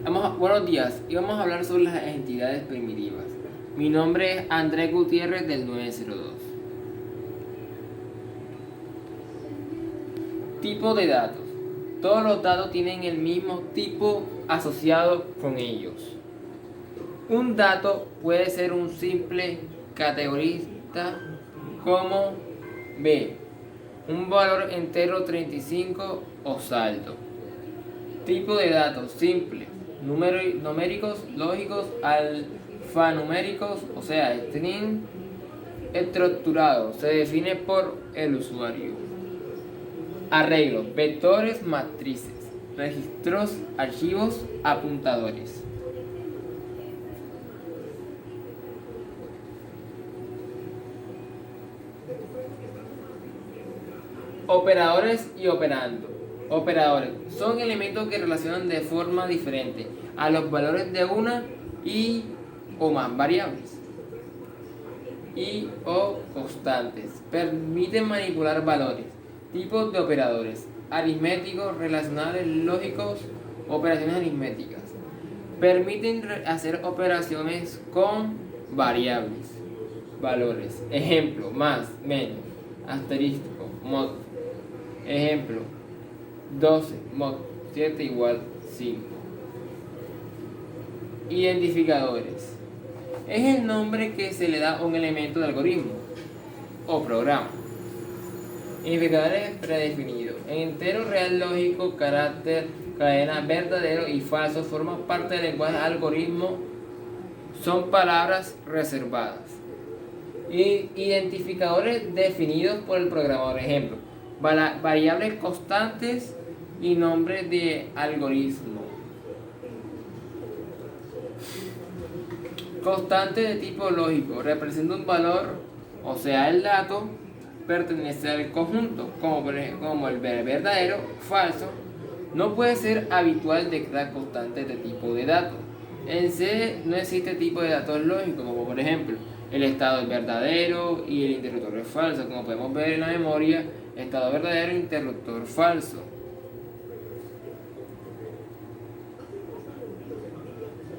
Buenos días, y vamos a hablar sobre las entidades primitivas. Mi nombre es Andrés Gutiérrez del 902. Tipo de datos. Todos los datos tienen el mismo tipo asociado con ellos. Un dato puede ser un simple categorista como B, un valor entero 35 o saldo. Tipo de datos simple, numéricos, lógicos, alfanuméricos, o sea, string estructurado, se define por el usuario. Arreglos, vectores, matrices, registros, archivos, apuntadores. Operadores y operando. Operadores son elementos que relacionan de forma diferente a los valores de una y o más variables y o constantes. Permiten manipular valores. Tipos de operadores: aritméticos, relacionales, lógicos, operaciones aritméticas. Permiten hacer operaciones con variables, valores. Ejemplo: más, menos, asterisco, mod. Ejemplo: 12 mod 7 igual 5. Identificadores: es el nombre que se le da a un elemento de algoritmo o programa. Identificadores predefinidos: entero, real, lógico, carácter, cadena, verdadero y falso forman parte del lenguaje algoritmo. Son palabras reservadas. Identificadores definidos por el programador. Ejemplo: variables constantes y nombres de algoritmo. Constante de tipo lógico: representa un valor, o sea, el dato pertenece al conjunto, como el verdadero, falso. No puede ser habitual declarar constantes de tipo de datos. En C no existe tipo de datos lógicos, como por ejemplo el estado es verdadero y el interruptor es falso, como podemos ver en la memoria, estado verdadero, interruptor falso.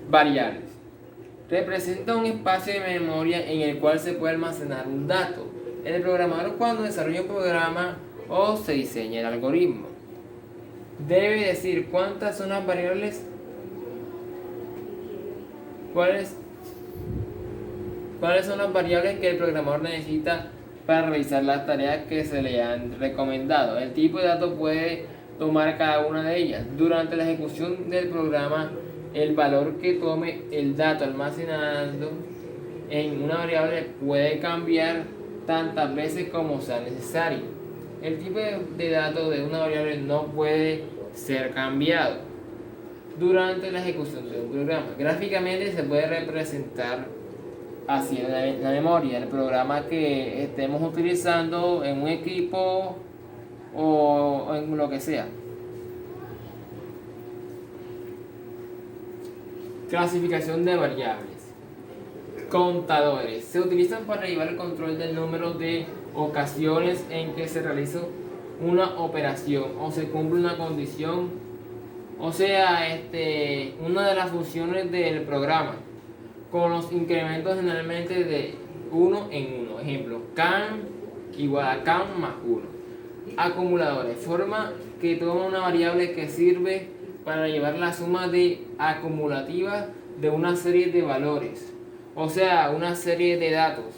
Variables: representa un espacio de memoria en el cual se puede almacenar un dato. El programador, cuando desarrolla un programa o se diseña el algoritmo, debe decir cuántas son las variables, cuáles son las variables que el programador necesita para realizar las tareas que se le han recomendado. El tipo de datos puede tomar cada una de ellas. Durante la ejecución del programa, el valor que tome el dato almacenado en una variable puede cambiar tantas veces como sea necesario. El tipo de datos de una variable no puede ser cambiado durante la ejecución de un programa. Gráficamente se puede representar así en la memoria el programa que estemos utilizando en un equipo o en lo que sea. Clasificación de variables. Contadores: se utilizan para llevar el control del número de ocasiones en que se realiza una operación o se cumple una condición, o sea, una de las funciones del programa, con los incrementos generalmente de 1 en 1. Ejemplo: can igual a can más 1. Acumuladores: forma que toma una variable que sirve para llevar la suma de acumulativa de una serie de valores, o sea, una serie de datos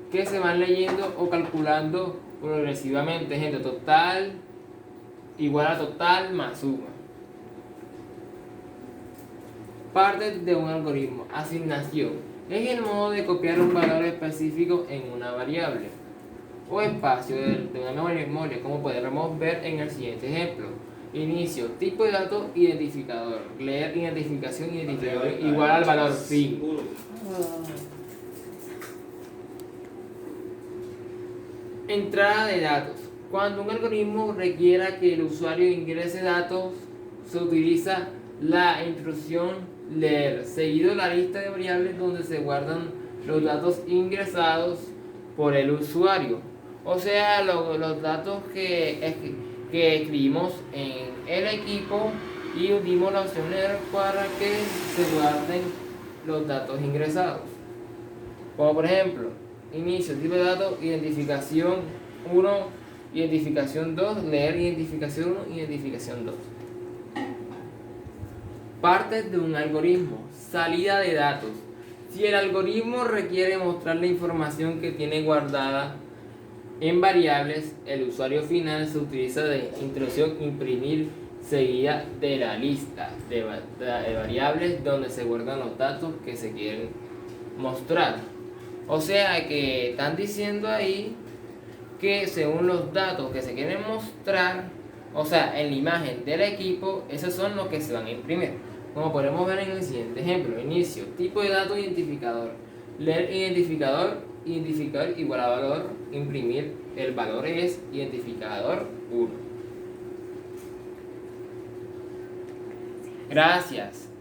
que se van leyendo o calculando progresivamente. Ejemplo: total igual a total más suma. Parte de un algoritmo. Asignación: es el modo de copiar un valor específico en una variable o espacio de una memoria, como podremos ver en el siguiente ejemplo. Inicio: tipo de datos, identificador. Leer, identificación, identificador igual al valor fin. Entrada de datos: cuando un algoritmo requiera que el usuario ingrese datos, se utiliza la instrucción leer, seguido la lista de variables donde se guardan los datos ingresados por el usuario, o sea, los datos que escribimos en el equipo y dimos la opción error para que se guarden los datos ingresados. Como por ejemplo, inicio, tipo de datos, identificación 1, identificación 2, leer identificación 1, identificación 2. Partes de un algoritmo, salida de datos. Si el algoritmo requiere mostrar la información que tiene guardada en variables, el usuario final se utiliza de introducción imprimir seguida de la lista de variables donde se guardan los datos que se quieren mostrar. O sea que están diciendo ahí que según los datos que se quieren mostrar, o sea, en la imagen del equipo, esos son los que se van a imprimir. Como podemos ver en el siguiente ejemplo, inicio, tipo de datos identificador, leer identificador, identificador igual a valor, imprimir, el valor es identificador 1. Gracias.